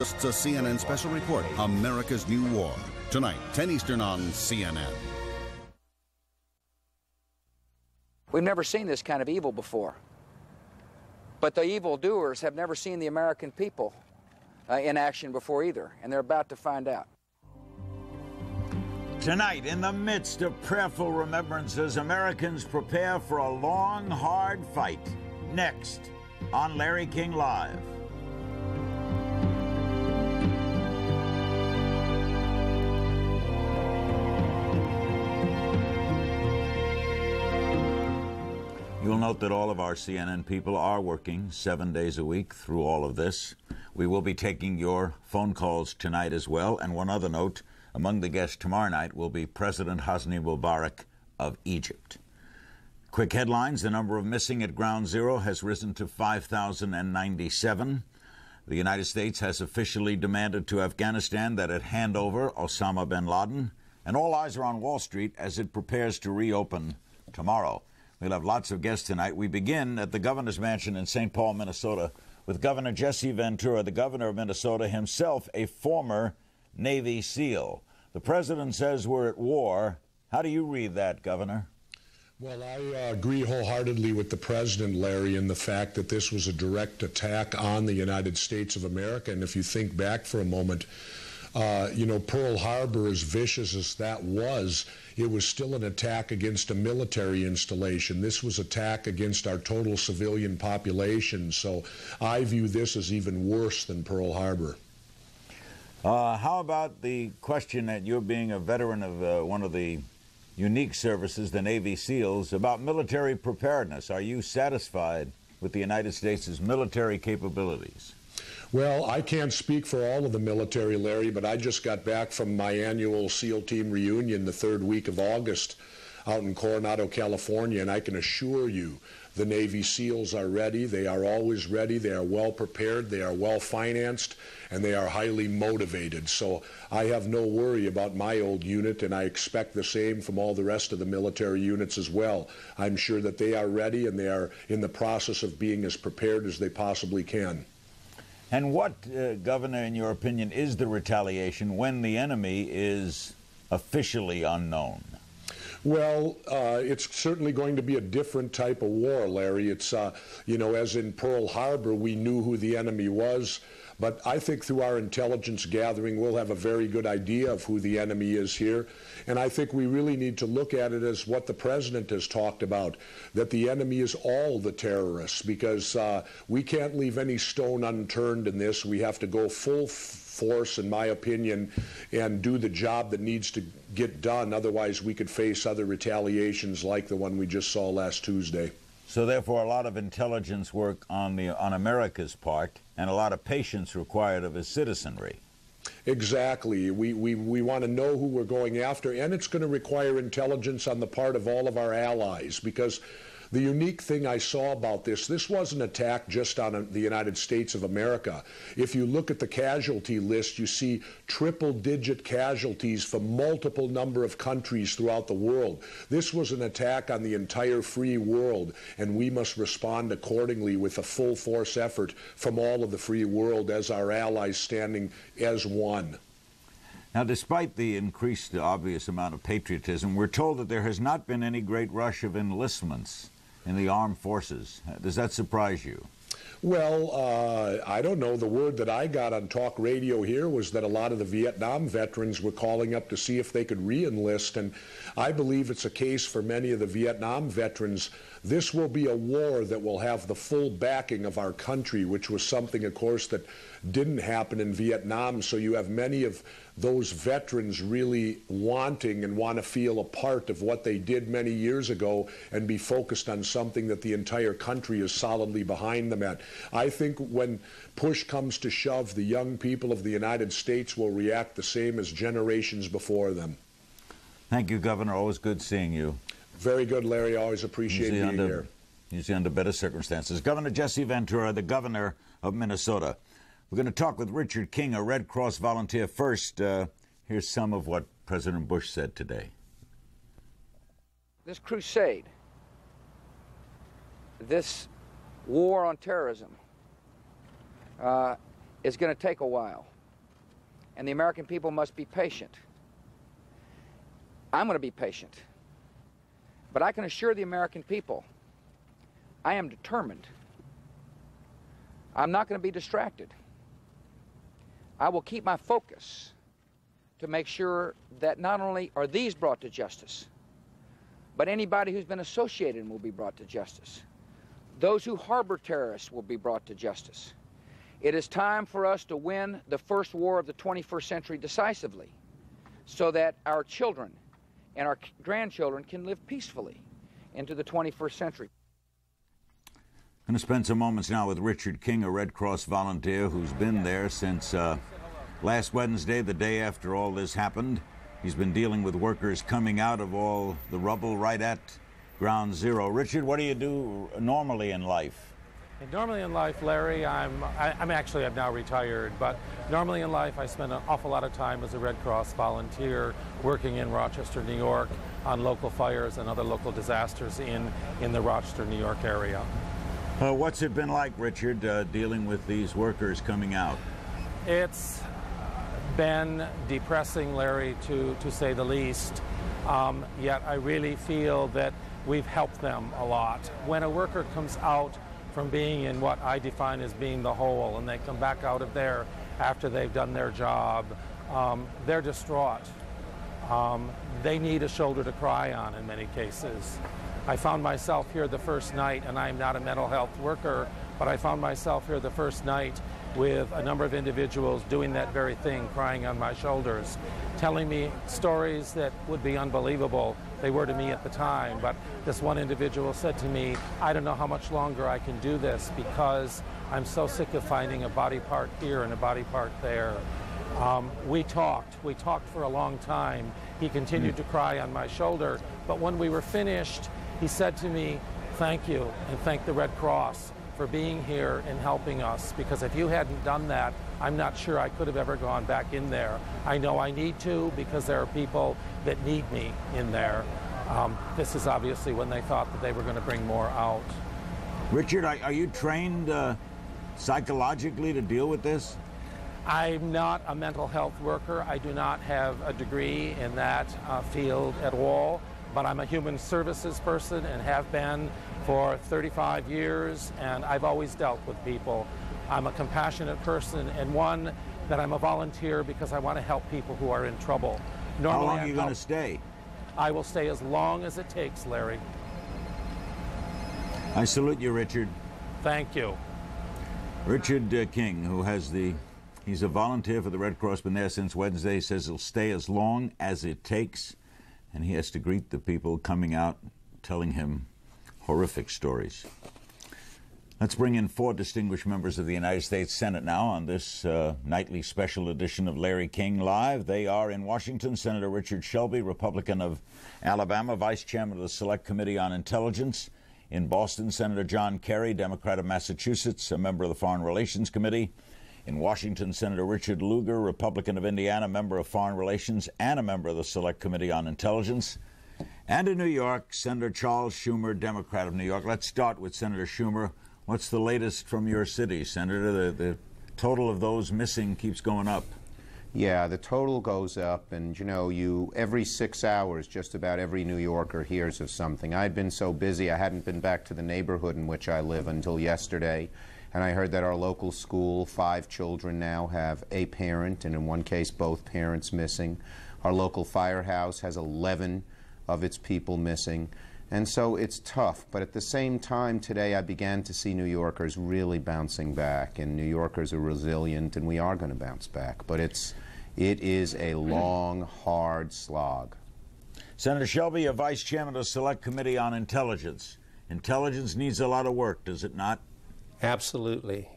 It's a CNN special report, America's New War. Tonight, 10 Eastern on CNN. We've never seen this kind of evil before. But the evildoers have never seen the American people in action before either, and they're about to find out. Tonight, in the midst of prayerful remembrances, Americans prepare for a long, hard fight. Next, on Larry King Live. You'll note that all of our CNN people are working 7 days a week through all of this. We will be taking your phone calls tonight as well. And one other note, among the guests tomorrow night will be President Hosni Mubarak of Egypt. Quick headlines: the number of missing at Ground Zero has risen to 5,097. The United States has officially demanded to Afghanistan that it hand over Osama bin Laden. And all eyes are on Wall Street as it prepares to reopen tomorrow. We'll have lots of guests tonight. We begin at the governor's mansion in St. Paul, Minnesota, with Governor Jesse Ventura, the governor of Minnesota, himself a former Navy SEAL. The president says we're at war. How do you read that, Governor? Well, I agree wholeheartedly with the president, Larry, in the fact that this was a direct attack on the United States of America. And if you think back for a moment, Pearl Harbor, as vicious as that was, it was still an attack against a military installation. This was an attack against our total civilian population. So I view this as even worse than Pearl Harbor. How about the question that you're being a veteran of one of the unique services, the Navy SEALs, about military preparedness? Are you satisfied with the United States' military capabilities? Well, I can't speak for all of the military, Larry, but I just got back from my annual SEAL team reunion the third week of August out in Coronado, California, and I can assure you the Navy SEALs are ready. They are always ready. They are well prepared. They are well financed, and they are highly motivated. So I have no worry about my old unit, and I expect the same from all the rest of the military units as well. I'm sure that they are ready, and they are in the process of being as prepared as they possibly can. And what, Governor, in your opinion, is the retaliation when the enemy is officially unknown? Well, it's certainly going to be a different type of war, Larry. It's, as in Pearl Harbor, we knew who the enemy was. But I think through our intelligence gathering, we'll have a very good idea of who the enemy is here. And I think we really need to look at it as what the president has talked about, that the enemy is all the terrorists, because we can't leave any stone unturned in this. We have to go full force, in my opinion, and do the job that needs to get done. Otherwise, we could face other retaliations like the one we just saw last Tuesday. So therefore, a lot of intelligence work on America's part and a lot of patience required of his citizenry. Exactly. We want to know who we're going after, and it's going to require intelligence on the part of all of our allies, because the unique thing I saw about this wasn't an attack just on the United States of America. If you look at the casualty list, you see triple-digit casualties from multiple number of countries throughout the world. This was an attack on the entire free world, and we must respond accordingly with a full-force effort from all of the free world as our allies standing as one. Now, despite the increased obvious amount of patriotism, we're told that there has not been any great rush of enlistments in the armed forces. Does that surprise you? Well, I don't know. The word that I got on talk radio here was that a lot of the Vietnam veterans were calling up to see if they could re-enlist, and I believe it's a case for many of the Vietnam veterans. This will be a war that will have the full backing of our country, which was something, of course, that didn't happen in Vietnam. So you have many of those veterans really wanting and want to feel a part of what they did many years ago and be focused on something that the entire country is solidly behind them at. I think when push comes to shove, the young people of the United States will react the same as generations before them. Thank you, Governor. Always good seeing you. Very good, Larry. Always appreciate being here. Usually under better circumstances. Governor Jesse Ventura, the governor of Minnesota. We're going to talk with Richard King, a Red Cross volunteer. First, here's some of what President Bush said today. This crusade, this war on terrorism, is going to take a while, and the American people must be patient. I'm going to be patient, but I can assure the American people I am determined. I'm not going to be distracted. I will keep my focus to make sure that not only are these brought to justice, but anybody who's been associated will be brought to justice. Those who harbor terrorists will be brought to justice. It is time for us to win the first war of the 21st century decisively, so that our children and our grandchildren can live peacefully into the 21st century. I'm going to spend some moments now with Richard King, a Red Cross volunteer who's been there since last Wednesday, the day after all this happened. He's been dealing with workers coming out of all the rubble right at Ground Zero. Richard, what do you do normally in life? Normally in life, Larry, I'm now retired, but normally in life I spend an awful lot of time as a Red Cross volunteer working in Rochester, New York on local fires and other local disasters in the Rochester, New York area. What's it been like, Richard, dealing with these workers coming out? It's been depressing, Larry, to say the least, yet I really feel that we've helped them a lot. When a worker comes out from being in what I define as being the hole, and they come back out of there after they've done their job, they're distraught. They need a shoulder to cry on in many cases. I found myself here the first night, and I'm not a mental health worker, but I found myself here the first night with a number of individuals doing that very thing, crying on my shoulders, telling me stories that would be unbelievable. They were to me at the time, but this one individual said to me, I don't know how much longer I can do this because I'm so sick of finding a body part here and a body part there. We talked for a long time. He continued to cry on my shoulder, but when we were finished, he said to me, thank you, and thank the Red Cross for being here and helping us, because if you hadn't done that, I'm not sure I could have ever gone back in there. I know I need to, because there are people that need me in there. This is obviously when they thought that they were going to bring more out. Richard, are you trained psychologically to deal with this? I'm not a mental health worker. I do not have a degree in that field at all, but I'm a human services person and have been for 35 years, and I've always dealt with people. I'm a compassionate person, and one that I'm a volunteer because I want to help people who are in trouble. Normally, how long are you going to stay? I will stay as long as it takes, Larry. I salute you, Richard. Thank you. Richard King, who has he's a volunteer for the Red Cross, been there since Wednesday, says he'll stay as long as it takes, and he has to greet the people coming out telling him horrific stories. Let's bring in 4 distinguished members of the United States Senate now on this nightly special edition of Larry King Live. They are in Washington, Senator Richard Shelby, Republican of Alabama, Vice Chairman of the Select Committee on Intelligence. In Boston, Senator John Kerry, Democrat of Massachusetts, a member of the Foreign Relations Committee. In Washington, Senator Richard Lugar, Republican of Indiana, member of Foreign Relations and a member of the Select Committee on Intelligence. And in New York, Senator Charles Schumer, Democrat of New York. Let's start with Senator Schumer. What's the latest from your city, Senator? The total of those missing keeps going up. Yeah, the total goes up, and you know, every 6 hours, just about every New Yorker hears of something. I'd been so busy, I hadn't been back to the neighborhood in which I live until yesterday, and I heard that our local school, 5 children now have a parent, and in one case, both parents missing. Our local firehouse has 11 of its people missing. And so it's tough, but at the same time today I began to see New Yorkers really bouncing back, and New Yorkers are resilient, and we are going to bounce back. But it is a long, hard slog. Senator Shelby, you're Vice Chairman of the Select Committee on Intelligence. Intelligence needs a lot of work, does it not? Absolutely.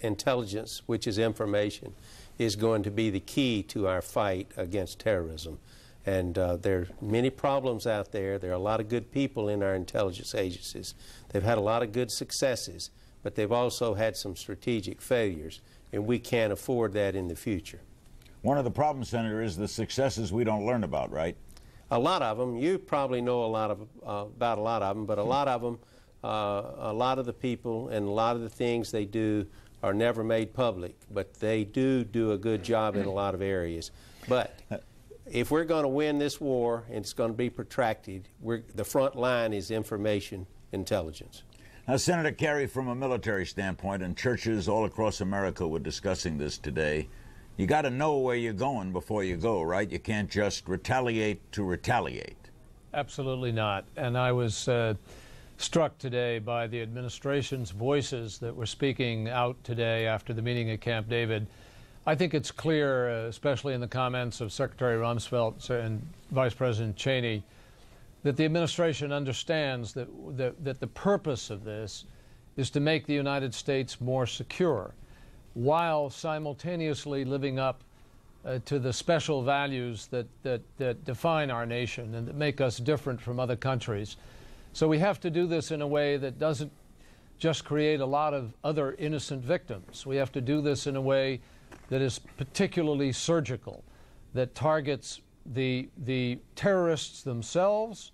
Intelligence, which is information, is going to be the key to our fight against terrorism. And there are many problems out there. There are a lot of good people in our intelligence agencies. They've had a lot of good successes, but they've also had some strategic failures, and we can't afford that in the future. One of the problems, Senator, is the successes we don't learn about, right? A lot of them. You probably know about a lot of them, but a lot of them, a lot of the people and a lot of the things they do are never made public, but they do a good job in a lot of areas. But if we're going to win this war, and it's going to be protracted, the front line is information intelligence. Now, Senator Kerry, from a military standpoint, and churches all across America were discussing this today, you got to know where you're going before you go, right? You can't just retaliate to retaliate. Absolutely not. And I was struck today by the administration's voices that were speaking out today after the meeting at Camp David. I think it's clear, especially in the comments of Secretary Rumsfeld and Vice President Cheney, that the administration understands that the purpose of this is to make the United States more secure, while simultaneously living up to the special values that define our nation and that make us different from other countries. So we have to do this in a way that doesn't just create a lot of other innocent victims. We have to do this in a way that is particularly surgical, that targets the terrorists themselves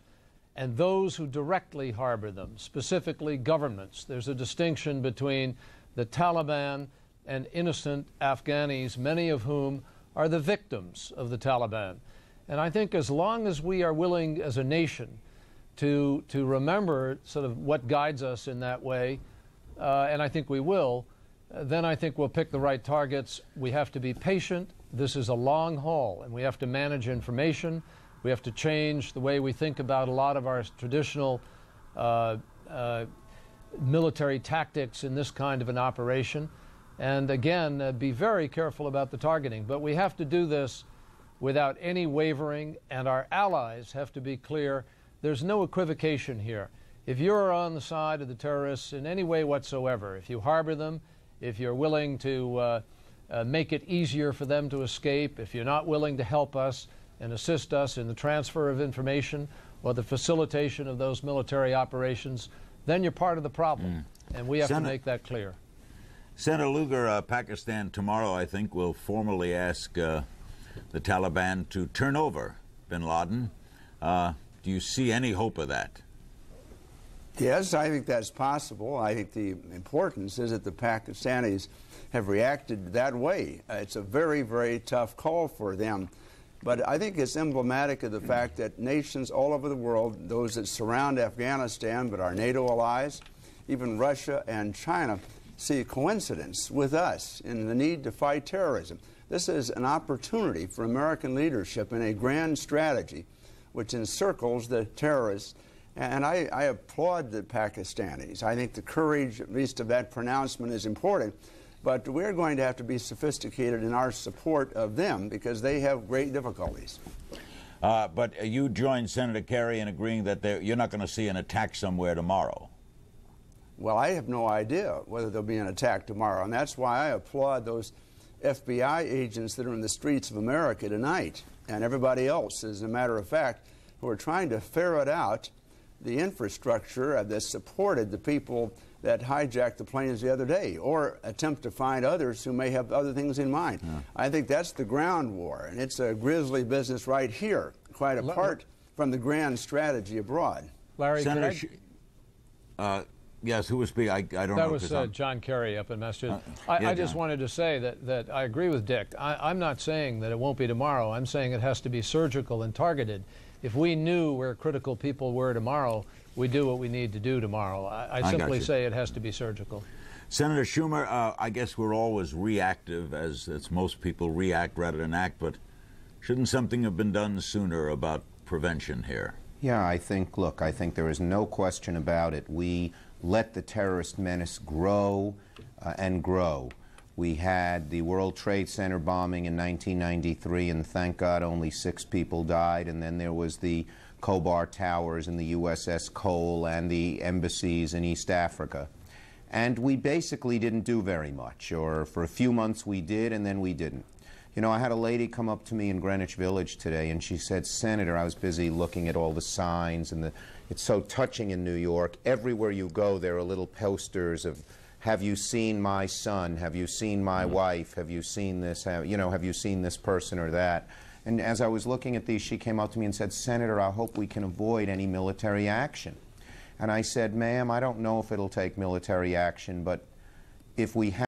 and those who directly harbor them, specifically governments. There's a distinction between the Taliban and innocent Afghanis, many of whom are the victims of the Taliban. And I think as long as we are willing as a nation to remember sort of what guides us in that way, and I think we will, then I think we'll pick the right targets. We have to be patient. This is a long haul, and we have to manage information. We have to change the way we think about a lot of our traditional military tactics in this kind of an operation. And again, be very careful about the targeting. But we have to do this without any wavering, and our allies have to be clear. There's no equivocation here. If you're on the side of the terrorists in any way whatsoever, if you harbor them, if you're willing to make it easier for them to escape, if you're not willing to help us and assist us in the transfer of information or the facilitation of those military operations, then you're part of the problem. And we have to make that clear. Senator Lugar, Pakistan tomorrow, I think, will formally ask the Taliban to turn over bin Laden. Do you see any hope of that? Yes, I think that's possible. I think the importance is that the Pakistanis have reacted that way. It's a very, very tough call for them. But I think it's emblematic of the fact that nations all over the world, those that surround Afghanistan, but our NATO allies, even Russia and China, see a coincidence with us in the need to fight terrorism. This is an opportunity for American leadership in a grand strategy which encircles the terrorists. And I applaud the Pakistanis. I think the courage, at least of that pronouncement, is important. But we're going to have to be sophisticated in our support of them because they have great difficulties. But you joined Senator Kerry in agreeing that you're not going to see an attack somewhere tomorrow. Well, I have no idea whether there'll be an attack tomorrow, and that's why I applaud those FBI agents that are in the streets of America tonight, and everybody else, as a matter of fact, who are trying to ferret out the infrastructure that supported the people that hijacked the planes the other day, or attempt to find others who may have other things in mind. Yeah. I think that's the ground war, and it's a grisly business right here, quite apart from the grand strategy abroad. Larry, Senator, yes, who was speaking? I don't know. That was John Kerry up in Massachusetts. I just wanted to say that I agree with Dick. I'm not saying that it won't be tomorrow. I'm saying it has to be surgical and targeted. If we knew where critical people were tomorrow, we do what we need to do tomorrow. I simply say it has to be surgical. Senator Schumer, I guess we're always reactive, as most people react rather than act, but shouldn't something have been done sooner about prevention here? Yeah, I think there is no question about it. We let the terrorist menace grow and grow. We had the World Trade Center bombing in 1993, and thank God only 6 people died. And then there was the Khobar Towers and the USS Cole and the embassies in East Africa. And we basically didn't do very much, or for a few months we did, and then we didn't. You know, I had a lady come up to me in Greenwich Village today, and she said, Senator, I was busy looking at all the signs, and it's so touching in New York. Everywhere you go, there are little posters of, have you seen my son? Have you seen my wife? Have you seen this? Have you seen this person or that? And as I was looking at these, she came up to me and said, Senator, I hope we can avoid any military action. And I said, ma'am, I don't know if it'll take military action, but if we have